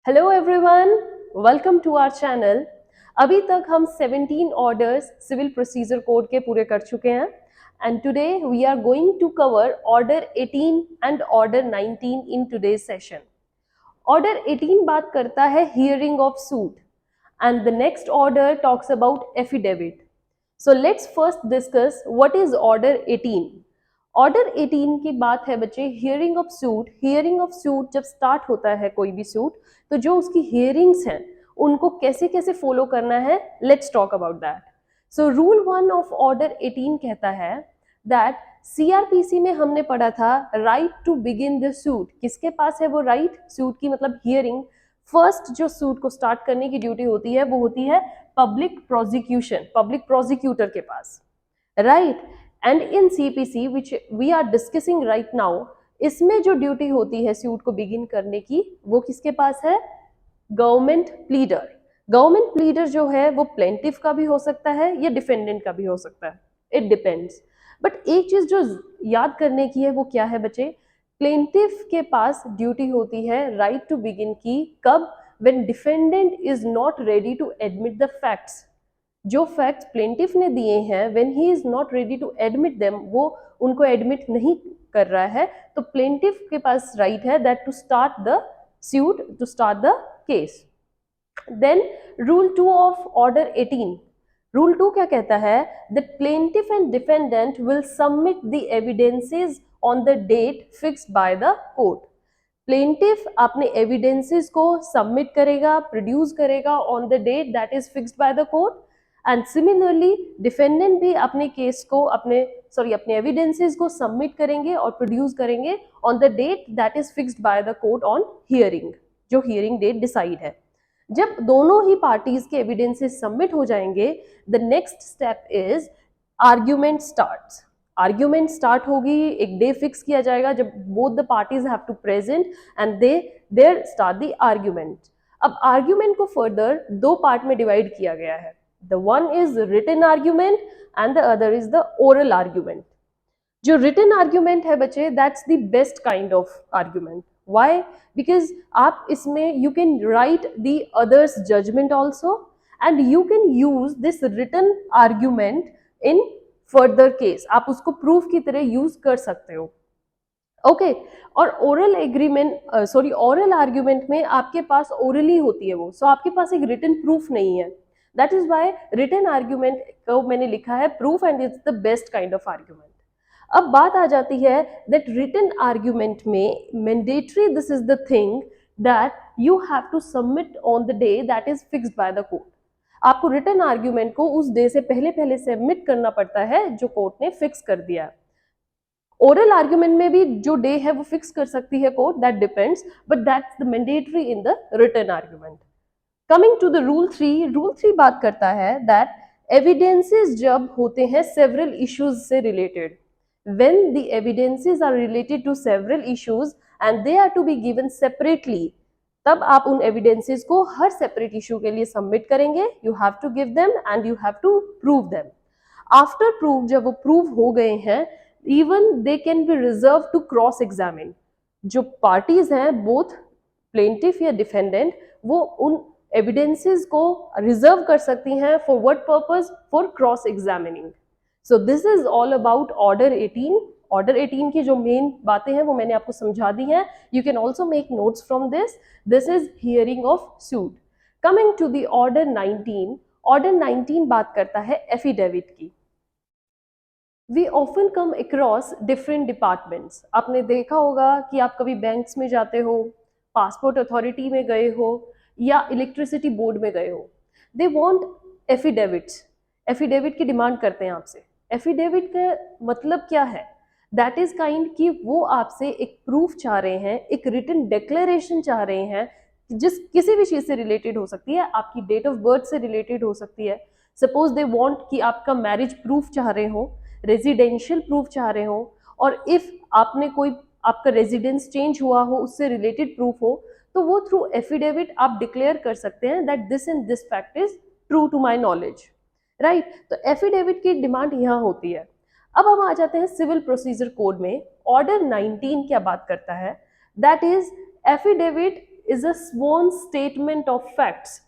Hello everyone, welcome to our channel. अभी तक हम 17 ऑर्डर्स सिविल प्रोसीजर कोड के पूरे कर चुके हैं and today we are going to cover order 18 and order 19 in today's session. Order 18 बात करता है hearing of suit and the next order talks about affidavit. So let's first discuss what is order 18। Order 18 की बात है बच्चे hearing of suit. Hearing of suit जब start होता है कोई भी सूट, तो जो उसकी हियरिंग्स हैं उनको कैसे कैसे फॉलो करना है, let's talk about that. So rule 1 of order 18 कहता है दैट सीआरपीसी में हमने पढ़ा था right to begin the suit. किसके पास है वो राइट? सूट की मतलब हियरिंग। फर्स्ट जो सूट को स्टार्ट करने की ड्यूटी होती है वो होती है पब्लिक प्रोसिक्यूशन, पब्लिक प्रोसिक्यूटर के पास, right. And in CPC which we are discussing right now, इसमें जो ड्यूटी होती है सूट को बिगिन करने की वो किसके पास है? Government pleader. गवर्नमेंट प्लीडर जो है वो प्लेंटिफ का भी हो सकता है या डिफेंडेंट का भी हो सकता है, इट डिपेंड्स। बट एक चीज जो याद करने की है वो क्या है बच्चे? प्लेंटिफ के पास ड्यूटी होती है राइट टू बिगिन की कब? When defendant is not ready to admit the facts. जो फैक्ट्स प्लेंटिफ ने दिए हैं when he is not ready to admit them, वो उनको एडमिट नहीं कर रहा है, तो प्लेंटिफ के पास राइट है that to start the suit, to start the case. Then rule 2 of order 18, rule 2 क्या कहता है? that plaintiff and defendant will submit the evidences on the date fixed by the court. Plaintiff अपने evidences को submit करेगा, produce करेगा on the date that is fixed by the court. And similarly defendant भी अपने case को अपने evidences को submit करेंगे और प्रोड्यूस करेंगे on the date that is fixed by the court on hearing, जो हियरिंग डेट डिसाइड है। जब दोनों ही पार्टीज के एविडेंसेस सबमिट हो जाएंगे, the next step is argument starts. Argument start होगी, एक डे फिक्स किया जाएगा जब both the parties have to present and they there start the argument. अब आर्ग्यूमेंट को फर्दर दो पार्ट में डिवाइड किया गया है। The one is written argument and the other is the oral argument. जो रिटन आर्ग्यूमेंट है बच्चे, that's the best kind of argument. Why? Because आप इसमें you can write the others judgment also and you can use this written argument in further case. आप उसको proof की तरह use कर सकते हो, ओके। और ओरल एग्रीमेंट ओरल आर्ग्यूमेंट में आपके पास ओरली होती है वो, सो आपके पास एक रिटन प्रूफ नहीं है। That is why written argument को मैंने लिखा है proof and it's the best kind of argument. अब बात आ जाती है दैट रिटन आर्ग्यूमेंट में mandatory this is the thing that you have to submit on the day that is fixed by the court. आपको रिटन आर्ग्यूमेंट को उस day से पहले पहले सबमिट करना पड़ता है जो कोर्ट ने फिक्स कर दिया। ओरल आर्ग्यूमेंट में भी जो डे है वो फिक्स कर सकती है court, that depends, but that's the mandatory in the written argument. Coming to the rule 3, rule 3 बात करता है दैट एविडेंसेस जब होते हैं सेवरल इश्यूज से related, when the evidences are related to several issues and they are to be given separately, तब आप उन एविडेंसेस को हर सेपरेट इश्यू के लिए सबमिट करेंगे। You have to give them and you have to prove them. After proof, जब वो prove हो गए हैं, even they can be reserve to cross examine. जो पार्टीज हैं, बोथ प्लेंटिफ या डिफेंडेंट, वो उन एविडेंसेस को रिजर्व कर सकती हैं for what purpose? For cross examining. So this is all about order 18। Order 18 की जो मेन बातें हैं वो मैंने आपको समझा दी हैं। You can also make notes from this. This is hearing of suit. Coming to the order 19, order 19 बात करता है एफिडेविट की। We often come across different departments. आपने देखा होगा कि आप कभी बैंक्स में जाते हो, पासपोर्ट अथॉरिटी में गए हो या इलेक्ट्रिसिटी बोर्ड में गए हो, दे वांट एफिडेविट्स। एफिडेविट की डिमांड करते हैं आपसे। एफिडेविट का मतलब क्या है? दैट इज काइंड कि वो आपसे एक प्रूफ चाह रहे हैं, एक रिटन डिक्लेरेशन चाह रहे हैं, जिस किसी भी चीज से रिलेटेड हो सकती है, आपकी डेट ऑफ बर्थ से रिलेटेड हो सकती है। सपोज दे वांट कि आपका मैरिज प्रूफ चाह रहे हो, रेजिडेंशियल प्रूफ चाह रहे हो, और इफ आपने कोई आपका रेजिडेंस चेंज हुआ हो उससे रिलेटेड प्रूफ हो, तो वो थ्रू एफिडेविट आप डिक्लेयर कर सकते हैं that this and this fact is true to my knowledge, right. तो एफिडेविट की डिमांड यहाँ होती है। अब हम आ जाते हैं सिविल प्रोसीजर कोड में। ऑर्डर 19 क्या बात करता है? That is affidavit is a sworn statement of facts.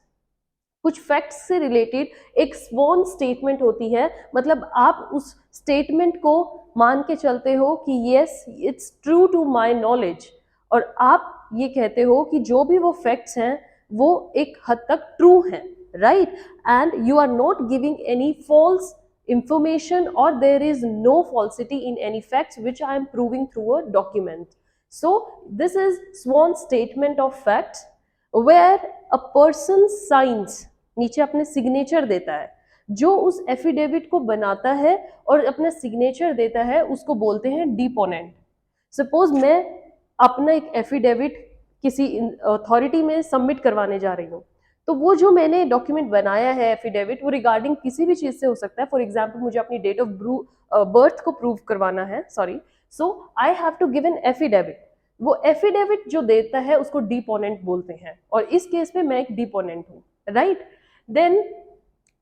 कुछ फैक्ट्स से रिलेटेड एक स्वॉन स्टेटमेंट होती है, मतलब आप उस स्टेटमेंट को मान के चलते हो कि yes it's true to my knowledge, और आप ये कहते हो कि जो भी वो फैक्ट्स हैं वो एक हद तक ट्रू हैं, right, and you are not giving any false information or there is no falsity in any facts which I am proving through a document. So this is sworn statement of facts where a person signs, नीचे अपने signature देता है, जो उस affidavit को बनाता है और अपना सिग्नेचर देता है उसको बोलते हैं डिपोनेंट। सपोज मैं अपना एक एफिडेविट किसी अथॉरिटी में सबमिट करवाने जा रही हूँ, तो वो जो मैंने डॉक्यूमेंट बनाया है एफिडेविट, वो रिगार्डिंग किसी भी चीज से हो सकता है। फॉर एग्जाम्पल मुझे अपनी डेट ऑफ बर्थ को प्रूव करवाना है, sorry, so I have to give an affidavit. वो एफिडेविट जो देता है उसको डिपोनेंट बोलते हैं, और इस केस में मैं एक डिपोनेंट हूँ, right. Then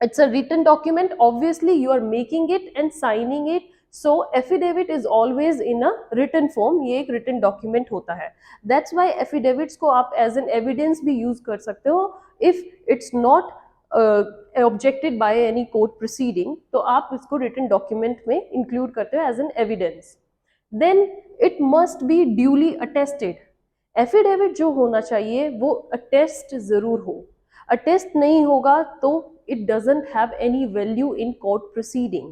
it's a written document, obviously you are making it and signing it, so affidavit is always in a written form, ये एक written document होता है। that's why affidavits को आप as an evidence भी use कर सकते हो if it's not objected by any court proceeding, तो आप इसको written document में include करते हो as an evidence। then it must be duly attested, affidavit जो होना चाहिए वो attest जरूर हो, attest नहीं होगा तो it doesn't have any value in court proceeding.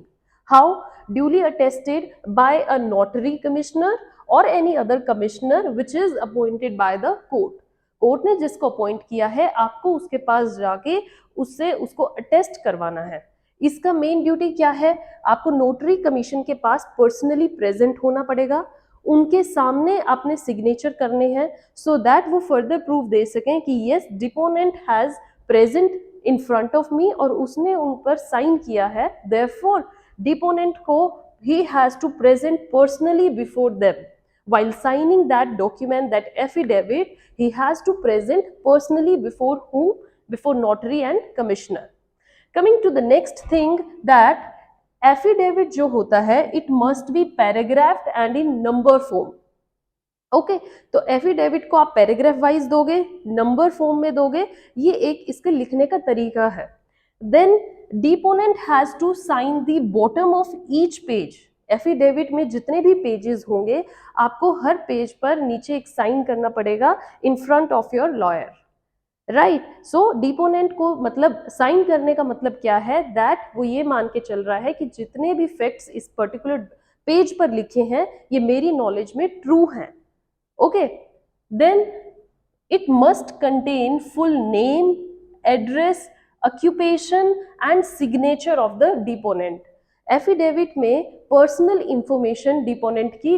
How? Duly attested by a notary commissioner or any other commissioner which is appointed by the court. Court ने जिसको अपॉइंट किया है आपको उसके पास जाके उससे उसको अटेस्ट करवाना है। इसका मेन ड्यूटी क्या है? आपको नोटरी कमीशन के पास पर्सनली प्रेजेंट होना पड़ेगा, उनके सामने आपने सिग्नेचर करने हैं सो दैट वो फर्दर प्रूफ दे सकें कि yes deponent has present in front of me और उसने उन पर साइन किया है, देयरफॉर डिपोनेंट को he has to present personally before them while signing that document, that affidavit, he has to present personally before whom? Before notary and commissioner. Coming to the next thing, that affidavit जो होता है it must be paragraphed and in number form. Okay तो affidavit को आप paragraph wise दोगे, number form में दोगे, ये एक इसके लिखने का तरीका है। Then deponent has to sign the bottom of each page, affidavit में जितने भी पेजेस होंगे आपको हर पेज पर नीचे एक साइन करना पड़ेगा in front of your lawyer, right. So deponent को मतलब साइन करने का मतलब क्या है? दैट वो ये मान के चल रहा है कि जितने भी फैक्ट्स इस पर्टिकुलर पेज पर लिखे हैं ये मेरी नॉलेज में ट्रू हैं। Okay, then it must contain full name, address, occupation and signature of the deponent. Affidavit में पर्सनल इंफॉर्मेशन डिपोनेंट की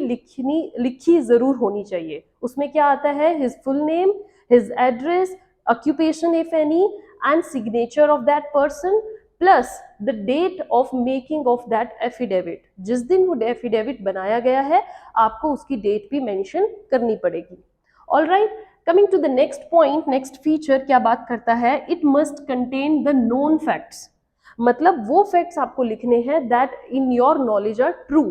लिखी जरूर होनी चाहिए। उसमें क्या आता है? His full name, his address, occupation if any and signature of that person plus the date of making of that affidavit. जिस दिन वो एफिडेविट बनाया गया है आपको उसकी डेट भी मेंशन करनी पड़ेगी। All right, coming to the next point, next feature क्या बात करता है? It must contain the known facts, मतलब वो फैक्ट्स आपको लिखने हैं that in your knowledge are true,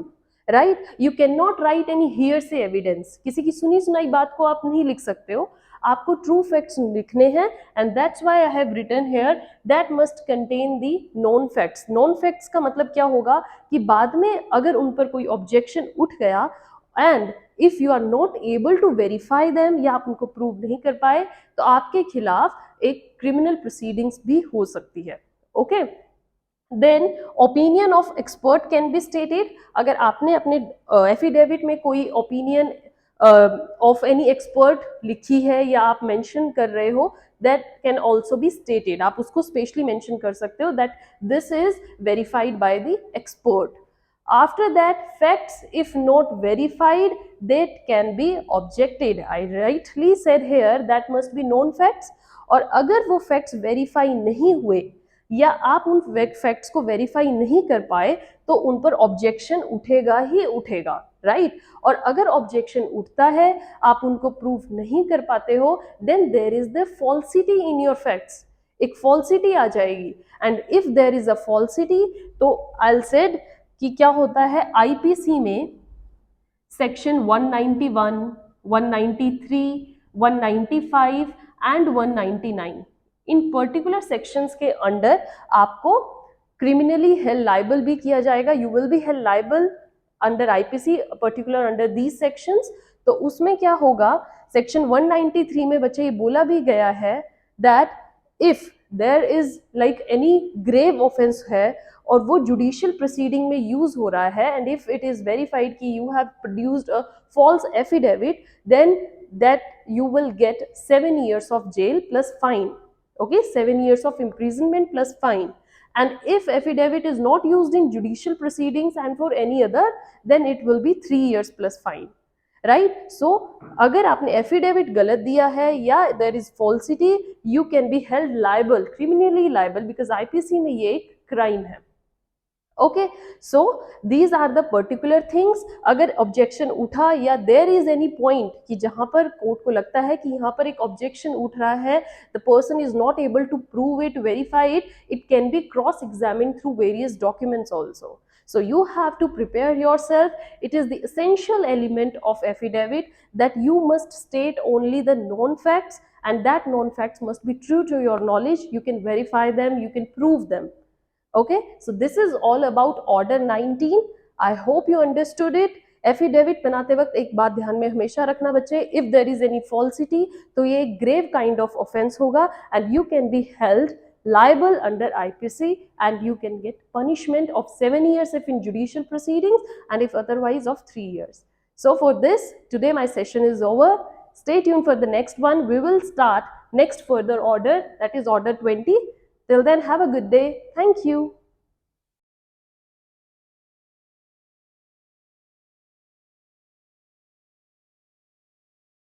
right. You can not write any hearsay evidence, किसी की सुनी सुनाई बात को आप नहीं लिख सकते हो, आपको ट्रू फैक्ट्स लिखने हैं and that's why I have written here that must contain the known facts. Known facts का मतलब क्या होगा कि बाद में अगर उन पर कोई ऑब्जेक्शन उठ गया and if you are not able to verify them या आप उनको प्रूव नहीं कर पाए तो आपके खिलाफ एक क्रिमिनल प्रोसीडिंग्स भी हो सकती है। Okay, then opinion of expert can be stated, अगर आपने अपने एफिडेविट में कोई ओपिनियन ऑफ एनी एक्सपर्ट लिखी है या आप मेंशन कर रहे हो, that can also be stated, आप उसको स्पेशली मेंशन कर सकते हो that this is verified by the expert. After that facts if not verified that can be objected. I rightly said here that must be known facts, और अगर वो facts verify नहीं हुए या आप उन फैक्ट्स को वेरीफाई नहीं कर पाए तो उन पर ऑब्जेक्शन उठेगा ही उठेगा, राइट। और अगर ऑब्जेक्शन उठता है आप उनको प्रूव नहीं कर पाते हो then there is the falsity in your facts, एक फॉल्सिटी आ जाएगी and if there is a falsity तो आई सेड कि क्या होता है, आईपीसी में section 191, 193, 195 and 199 in particular sections के अंडर आपको क्रिमिनली हेल्ड लाइबल भी किया जाएगा. You will be held liable under IPC particular under these sections. तो उसमें क्या होगा, सेक्शन 193 में बच्चे ये बोला भी गया है that if there is like any grave offence है और वो जुडिशियल प्रोसीडिंग में यूज हो रहा है and if it is verified कि you have produced a false affidavit, then that you will get 7 years of jail plus fine. Okay, 7 years of imprisonment plus fine. And if affidavit is not used in judicial proceedings and for any other, then it will be 3 years plus fine. Right? So अगर आपने affidavit गलत दिया है या there is falsity, you can be held liable, criminally liable, because IPC में ये एक crime है. Okay, so these are the particular things. अगर ऑब्जेक्शन उठा या देयर इज एनी पॉइंट कि जहां पर कोर्ट को लगता है कि यहाँ पर एक ऑब्जेक्शन उठ रहा है, the person is not able to prove it, verify it, it can be cross examine through various documents also. So you have to prepare yourself. It is the essential element of affidavit that you must state only the known facts, and that known facts must be true to your knowledge. You can verify them, you can prove them. Okay, so this is all about order 19. I hope you understood it. Affidavit बनाते वक्त एक बात ध्यान में हमेशा रखना बच्चे, if there is any falsity तो ये ग्रेव काइंड ऑफ ऑफेंस होगा and you can be held liable under IPC and you can get punishment of 7 years if in judicial proceedings and if otherwise of 3 years. So for this, today my session is over. Stay tuned for the next one. We will start next further order, that is order 20. Till then, have a good day. Thank you.